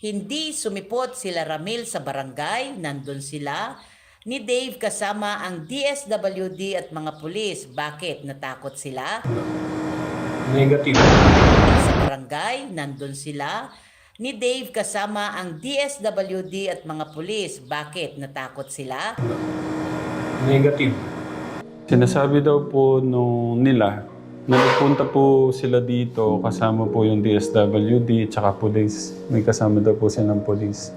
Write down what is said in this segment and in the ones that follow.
Hindi sumipot sila Ramil sa barangay, nandun sila. Ni Dave kasama ang DSWD at mga pulis. Bakit? Natakot sila? Negative. Sa barangay, nandun sila. Ni Dave kasama ang DSWD at mga pulis. Bakit? Natakot sila? Negative. Sinasabi daw po nung nila na nagpunta po sila dito kasama po yung DSWD tsaka police. May kasama daw po silang police.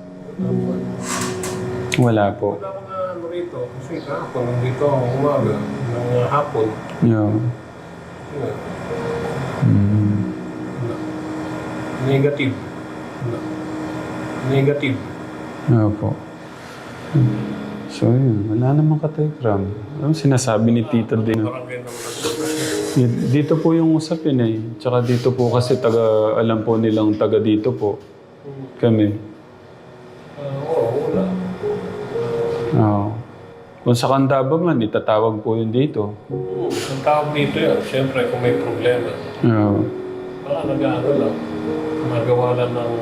Wala po. Wala ko na ano rito. Kasi kahapon nandito ako umaga ng hapon. Yeah. Wala. Mm. Wala. Negative. Wala. Negative. Yeah po. So yun, wala namang katekram. Ano sinasabi ni Tita din? Barangay naman nagsusunod. Dito po yung usapin eh. Tsaka dito po kasi alam po nilang taga dito po. Kami. Oo, wala. Oo. Kung sa Candaba man, itatawag po yun dito. Ang tawag dito yan, siyempre kung may problema. Oo. Wala nag-ano lang. Magawa lang ng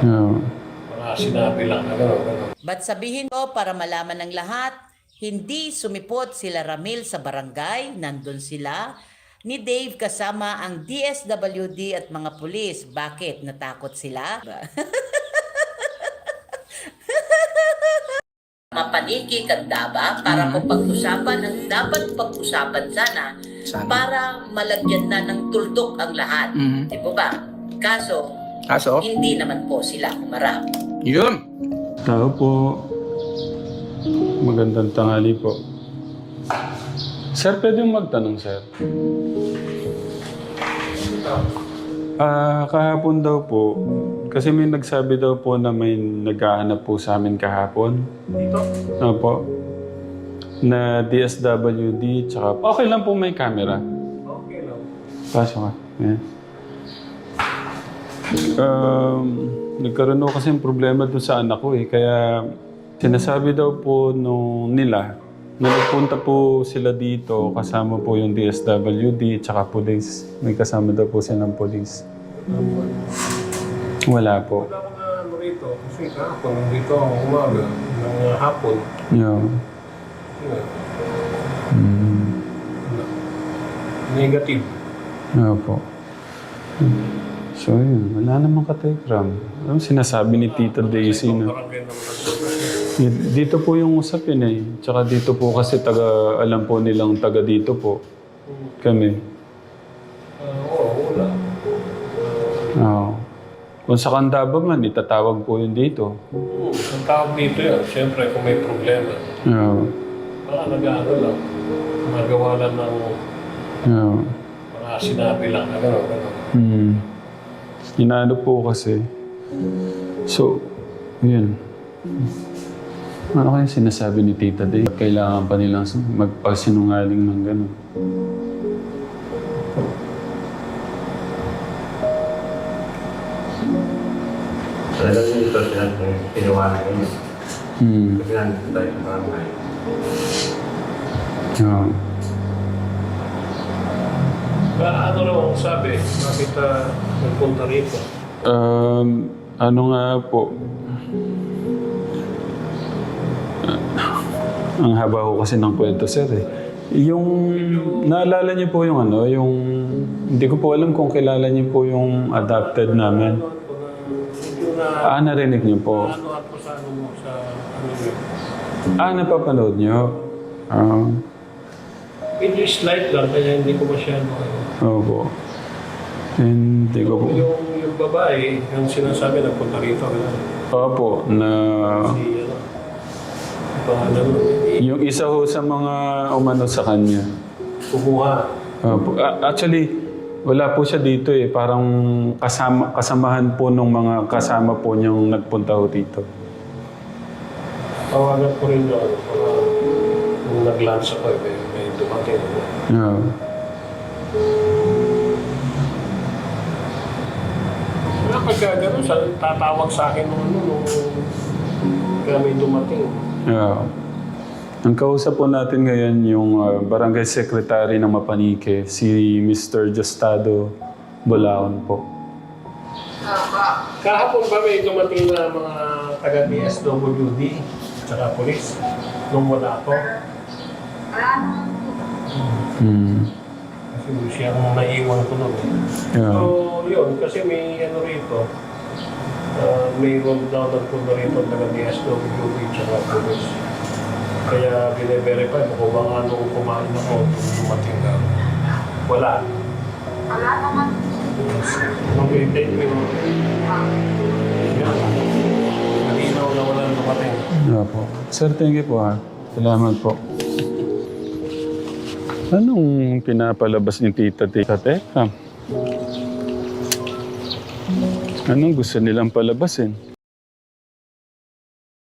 Oo. mga sinabi lang. Ano. Ba't sabihin ko para malaman ng lahat, hindi sumipot sila Ramil sa barangay, nandun sila. Ni Dave kasama ang DSWD at mga pulis. Bakit? Natakot sila? Mapaniki Candaba para kung pag-usapan ang dapat pag-usapan sana, para malagyan na ng tuldok ang lahat. Di po ba? Kaso, hindi naman po sila humarap. Yun. Tao po. Magandang tanghali po. Sir, pwede yung magtanong, sir? Kahapon daw po, kasi may nagsabi daw po na may naghahanap po sa amin kahapon. Dito? Opo. Na DSWD, tsaka okay lang po may camera. Okay lang. Pasok ka. Yan. Nagkaroon ako kasi problema doon sa anak ko eh. Kaya sinasabi daw po nung nila na nagpunta po sila dito kasama po yung DSWD tsaka police. May kasama daw po silang police. Wala po. Wala ko na ano rito. Kasi kahapon nandito ako umaga ng hapon. Yeah. Wala. Mm. Wala. Negative. Yeah po. So yun, wala namang katekram. Ano sinasabi ni Tita Daisy na? Barangay naman nagsusunod. Dito po yung usapin eh. Tsaka dito po kasi alam po nilang taga dito po. Kami. Oo, wala. Oo. Kung sa Candaba man, itatawag po yun dito. Ang tawag dito yan, siyempre kung may problema. Oo. Wala nag-ano lang. Magawa lang ng Oo. mga sinabi lang. Ano. Hmm. Inaano po kasi. So, yun. Ano kaya sinasabi ni Tita Day? Kailangan pa nilang magpasinungaling ng gano'n. Talagang ito sila pinawanan ko yun. Kasi nandito tayo sa barangay. Oo. Ano raw ang sabi? Bakit nagpunta rito? Ano nga po? Ang haba ko kasi ng kwento, sir eh. Yung, naalala niyo po yung ano, yung, hindi ko po alam kung kilala niyo po yung adopted namin. Medyo na Narinig niyo po. ano ako sa ano mo, sa ano yun. Napapanood niyo? Medyo slight lang, kaya hindi ko masyado. Opo. Hindi ko po. Yung babae, yung sinasabi nagpunta rito. Opo, na Si pangalan mo. yung isa ho sa mga umano sa kanya. Kumuha. Opo. Actually, wala po siya dito eh. Parang kasamahan po nung mga kasama po niyang nagpunta ho dito. Tawagan ko rin yun. Nung nag-lunch ako, may dumating ako. Yeah. Kaya pagka gano'n, tatawag sa akin nung kaya may dumating. Yeah. Ang kausap po natin ngayon yung Barangay Secretary ng Mapanike, si Mr. Justado Bulaon po. Kahapon ba may dumating na mga taga-DSWD tsaka polis nung wala ako? Kasi siyang naiwan ko nun. Yeah. So, yun, kasi may ano rito, may roll down ng puno rito taga-DSWD tsaka polis. Kaya bine-verify mo kung baka nung kumain ako, dumating ka. Wala. Wala naman. Okay, thank you. Yan. Malinaw na walang dumating. Yeah po. Sir, thank you po ha. Salamat po. Anong pinapalabas ni Tita Teka? Anong gusto nilang palabasin?